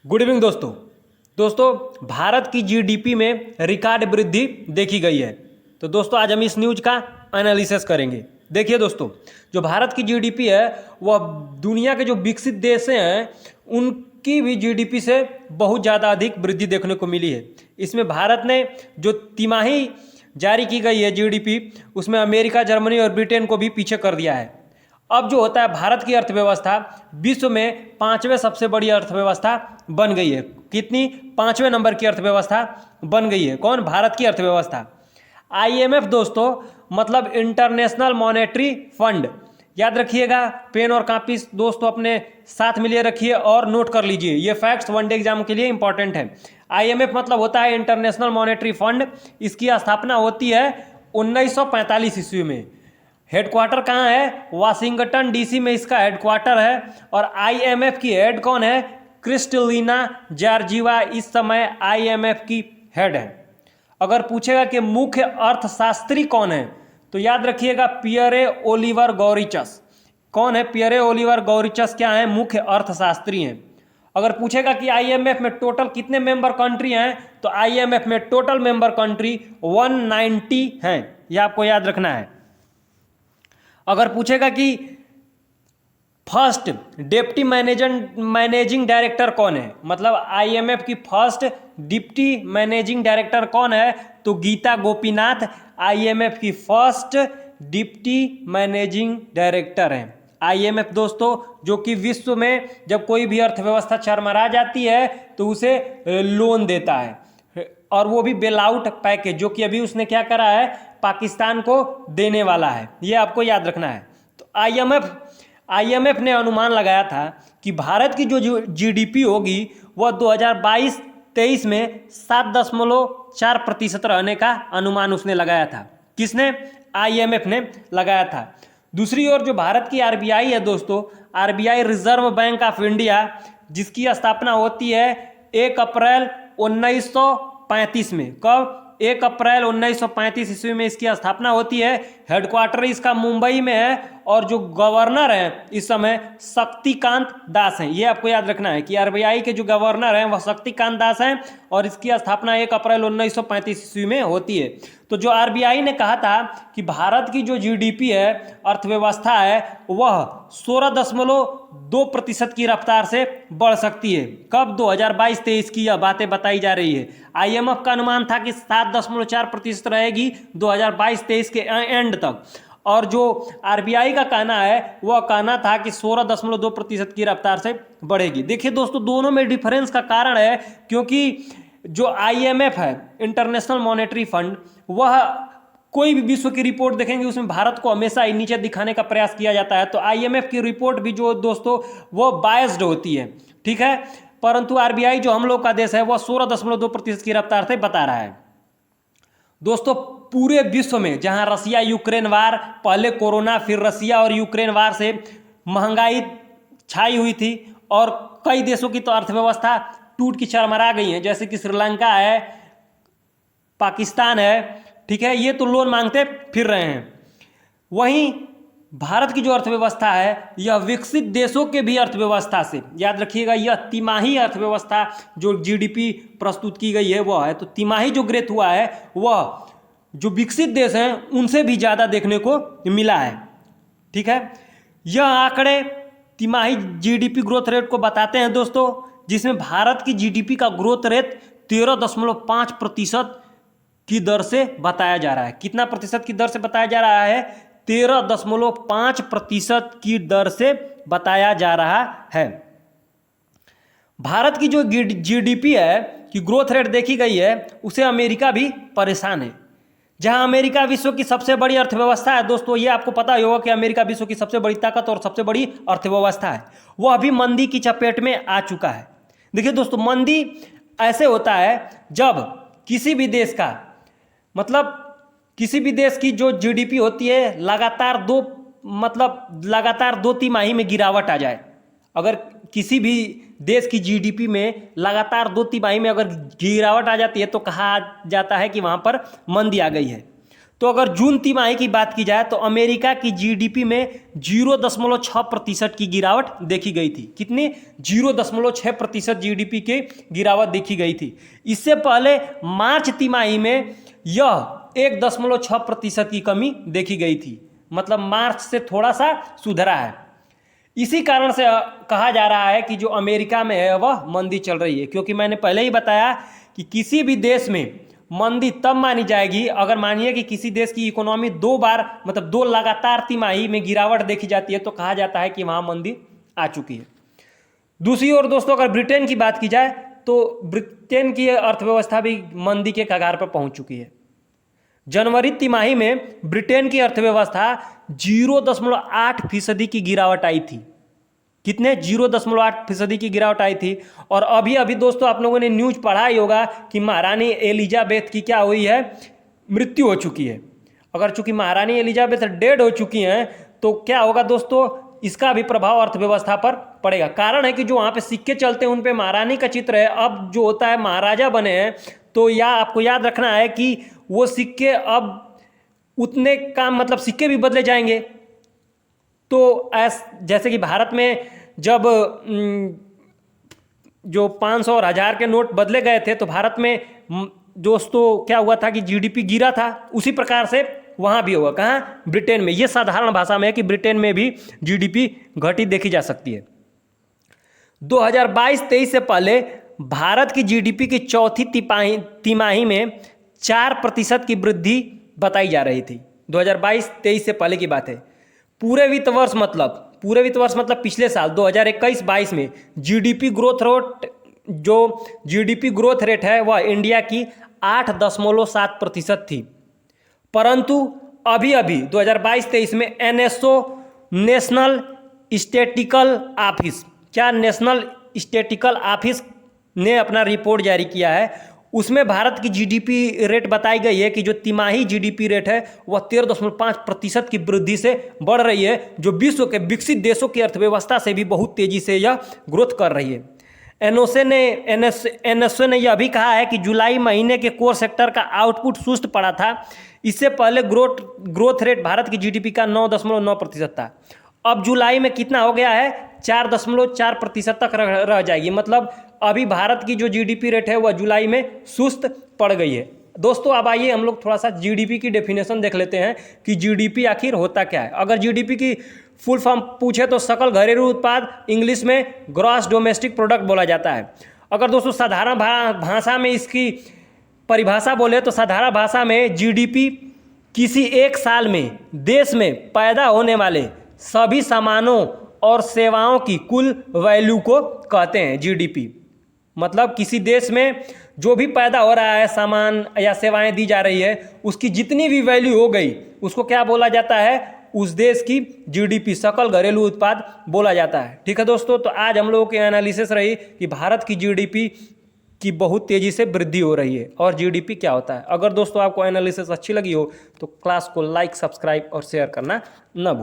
Good evening दोस्तों भारत की GDP में रिकॉर्ड वृद्धि देखी गई है। तो दोस्तों आज हम इस न्यूज का एनालिसिस करेंगे। देखिए दोस्तों, जो भारत की जीडीपी है वह दुनिया के जो विकसित देश हैं उनकी भी जीडीपी से बहुत ज़्यादा अधिक वृद्धि देखने को मिली है। इसमें भारत ने जो तिमाही जारी की गई है जीडीपी, उसमें अमेरिका, जर्मनी और ब्रिटेन को भी पीछे कर दिया है। अब जो होता है, भारत की अर्थव्यवस्था विश्व में 5वें सबसे बड़ी अर्थव्यवस्था बन गई है। कितनी? 5वें नंबर की अर्थव्यवस्था बन गई है। कौन? भारत की अर्थव्यवस्था। आईएमएफ दोस्तों मतलब इंटरनेशनल मॉनेटरी फंड। याद रखिएगा, पेन और कापी दोस्तों अपने साथ में लिए रखिए और नोट कर लीजिए। ये फैक्ट्स वनडे एग्जाम के लिए इंपॉर्टेंट है। आईएमएफ मतलब होता है इंटरनेशनल मॉनेटरी फंड। इसकी स्थापना होती है 1945 ईस्वी में। हेडक्वार्टर कहाँ है? वाशिंगटन डीसी में इसका हेडक्वार्टर है। और आईएमएफ की हेड कौन है? क्रिस्टलिना जॉर्जिवा इस समय आईएमएफ की हेड है। अगर पूछेगा कि मुख्य अर्थशास्त्री कौन है, तो याद रखिएगा पियरे ओलिवर गौरिचस। कौन है? पियरे ओलिवर गौरिचस क्या है? मुख्य अर्थशास्त्री हैं। अगर पूछेगा कि आईएमएफ में टोटल कितने मेंबर कंट्री हैं, तो आईएमएफ में टोटल मेंबर कंट्री 190 हैं। यह आपको याद रखना है। अगर पूछेगा कि फर्स्ट डिप्टी मैनेजिंग डायरेक्टर कौन है, मतलब आईएमएफ की फर्स्ट डिप्टी मैनेजिंग डायरेक्टर कौन है, तो गीता गोपीनाथ आईएमएफ की फर्स्ट डिप्टी मैनेजिंग डायरेक्टर हैं। आईएमएफ दोस्तों जो कि विश्व में जब कोई भी अर्थव्यवस्था चरमरा जाती है तो उसे लोन देता है, और वो भी बेल आउट पैकेज, जो कि अभी उसने क्या करा है, पाकिस्तान को देने वाला है। ये आपको याद रखना है। तो आईएमएफ ने अनुमान लगाया था कि भारत की जो जीडीपी होगी वह 2022-23 में 7.4% रहने का अनुमान उसने लगाया था। किसने? आईएमएफ ने लगाया था। दूसरी ओर जो भारत की आरबीआई है दोस्तों, RBI reserve bank of India, जिसकी स्थापना होती है 1 अप्रैल 1935 में। कब? 1 अप्रैल 1935 ईस्वी में इसकी स्थापना होती है। हेडक्वार्टर इसका मुंबई में है, और जो गवर्नर हैं इस समय शक्तिकांत दास हैं। ये आपको याद रखना है कि आरबीआई के जो गवर्नर हैं वह शक्तिकांत दास हैं, और इसकी स्थापना 1 अप्रैल 1935 ईस्वी में होती है। तो जो आरबीआई ने कहा था कि भारत की जो जीडीपी है, अर्थव्यवस्था है, वह 16.2% की रफ्तार से बढ़ सकती है। कब? 2022-23 की यह बातें बताई जा रही है। आईएमएफ का अनुमान था कि 7.4% रहेगी 2022-23 के एंड तक, और जो आरबीआई का कहना है वह कहना था कि 16.2% की रफ्तार से बढ़ेगी। देखिए दोस्तों, दोनों में डिफरेंस का कारण है क्योंकि जो आईएमएफ है, इंटरनेशनल मॉनेटरी फंड, वह कोई भी विश्व की रिपोर्ट देखेंगे उसमें भारत को हमेशा ही नीचे दिखाने का प्रयास किया जाता है। तो आईएमएफ की रिपोर्ट भी जो दोस्तों वो बायस्ड होती है, ठीक है। परंतु आरबीआई जो हम लोग का देश है वह 16.2% की रफ्तार से बता रहा है। दोस्तों पूरे विश्व में जहां रसिया यूक्रेन वार, पहले कोरोना फिर रसिया और यूक्रेन वार से महंगाई छाई हुई थी, और कई देशों की तो अर्थव्यवस्था टूट की चरमरा गई है, जैसे कि श्रीलंका है, पाकिस्तान है, ठीक है। ये तो लोन मांगते फिर रहे हैं। वहीं भारत की जो अर्थव्यवस्था है यह विकसित देशों के भी अर्थव्यवस्था से, याद रखिएगा, यह तिमाही अर्थव्यवस्था जो जीडीपी प्रस्तुत की गई है वह है, तो तिमाही जो ग्रोथ हुआ है वह जो विकसित देश हैं उनसे भी ज़्यादा देखने को मिला है, ठीक है। यह आंकड़े तिमाही जीडीपी ग्रोथ रेट को बताते हैं दोस्तों, जिसमें भारत की जीडीपी का ग्रोथ रेट 13.5% की दर से बताया जा रहा है। कितना प्रतिशत की दर से बताया जा रहा है? 13.5% की दर से बताया जा रहा है। भारत की जो जीडीपी है कि ग्रोथ रेट देखी गई है, उसे अमेरिका भी परेशान है। जहां अमेरिका विश्व की सबसे बड़ी अर्थव्यवस्था है दोस्तों, ये आपको पता ही होगा कि अमेरिका विश्व की सबसे बड़ी ताकत और सबसे बड़ी अर्थव्यवस्था है, वह अभी मंदी की चपेट में आ चुका है। देखिए दोस्तों, मंदी ऐसे होता है जब किसी भी देश का, मतलब किसी भी देश की जो जीडीपी होती है लगातार दो तिमाही में गिरावट आ जाए। अगर किसी भी देश की जीडीपी में लगातार 2 तिमाही में अगर गिरावट आ जाती है तो कहा जाता है कि वहाँ पर मंदी आ गई है। तो अगर जून तिमाही की बात की जाए तो अमेरिका की जीडीपी में 0.6% की गिरावट देखी गई थी। कितनी? 0.6% जीडीपी की गिरावट देखी गई थी। इससे पहले मार्च तिमाही में यह 1.6% की कमी देखी गई थी। मतलब मार्च से थोड़ा सा सुधरा है। इसी कारण से कहा जा रहा है कि जो अमेरिका में है वह मंदी चल रही है, क्योंकि मैंने पहले ही बताया कि किसी भी देश में मंदी तब मानी जाएगी अगर मानिए कि किसी देश की इकोनॉमी दो बार मतलब दो लगातार तिमाही में गिरावट देखी जाती है तो कहा जाता है कि वहाँ मंदी आ चुकी है। दूसरी ओर दोस्तों अगर ब्रिटेन की बात की जाए तो ब्रिटेन की अर्थव्यवस्था भी मंदी के कगार पर पहुंच चुकी है। जनवरी तिमाही में ब्रिटेन की अर्थव्यवस्था 0.8% की गिरावट आई थी। कितने? 0.8% की गिरावट आई थी। और अभी अभी दोस्तों आप लोगों ने न्यूज पढ़ा ही होगा कि महारानी एलिजाबेथ की क्या हुई है? मृत्यु हो चुकी है। अगर चूंकि महारानी एलिजाबेथ डेड हो चुकी हैं तो क्या होगा दोस्तों? इसका भी प्रभाव अर्थव्यवस्था पर पड़ेगा। कारण है कि जो वहाँ पे सिक्के चलते हैं उन पे महारानी का चित्र है। अब जो होता है महाराजा बने हैं तो आपको याद रखना है कि वो सिक्के अब उतने काम मतलब सिक्के भी बदले जाएंगे। तो जैसे कि भारत में जब जो 500 और 1000 के नोट बदले गए थे तो भारत में दोस्तों क्या हुआ था कि जीडीपी गिरा था। उसी प्रकार से वहाँ भी होगा। कहाँ? ब्रिटेन में। ये साधारण भाषा में है कि ब्रिटेन में भी जीडीपी घटी देखी जा सकती है। 2022-23 से पहले भारत की जीडीपी की चौथी तिमाही में 4% की वृद्धि बताई जा रही थी। 2022-23 से पहले की बात है। पूरे वित्त वर्ष मतलब पिछले साल 2021-22 में जीडीपी ग्रोथ रेट है वह इंडिया की 8.7% थी। परंतु अभी 2022-23 में NSO national statistical office national statistical office ने अपना रिपोर्ट जारी किया है। उसमें भारत की जीडीपी रेट बताई गई है कि जो तिमाही जीडीपी रेट है वह 13.5% की वृद्धि से बढ़ रही है, जो विश्व के विकसित देशों की अर्थव्यवस्था से भी बहुत तेजी से यह ग्रोथ कर रही है। एनएसओ ने यह भी कहा है कि जुलाई महीने के कोर सेक्टर का आउटपुट सुस्त पड़ा था। इससे पहले ग्रोथ रेट भारत की जीडीपी का 9.9% था। अब जुलाई में कितना हो गया है? 4.4% तक रह जाएगी। मतलब अभी भारत की जो जीडीपी रेट है वह जुलाई में सुस्त पड़ गई है। दोस्तों अब आइए हम लोग थोड़ा सा जीडीपी की डेफिनेशन देख लेते हैं कि जीडीपी आखिर होता क्या है। अगर जीडीपी की फुल फॉर्म पूछे तो सकल घरेलू उत्पाद, इंग्लिश में ग्रॉस डोमेस्टिक प्रोडक्ट बोला जाता है। अगर दोस्तों साधारण भाषा में इसकी परिभाषा बोले तो साधारण भाषा में जीडीपी किसी एक साल में देश में पैदा होने वाले सभी सामानों और सेवाओं की कुल वैल्यू को कहते हैं जीडीपी। मतलब किसी देश में जो भी पैदा हो रहा है, सामान या सेवाएं दी जा रही है, उसकी जितनी भी वैल्यू हो गई उसको क्या बोला जाता है? उस देश की जीडीपी, सकल घरेलू उत्पाद बोला जाता है। ठीक है दोस्तों, तो आज हम लोगों की एनालिसिस रही कि भारत की जीडीपी की बहुत तेज़ी से वृद्धि हो रही है और जीडीपी क्या होता है। अगर दोस्तों आपको एनालिसिस अच्छी लगी हो तो क्लास को लाइक, सब्सक्राइब और शेयर करना न भूलें।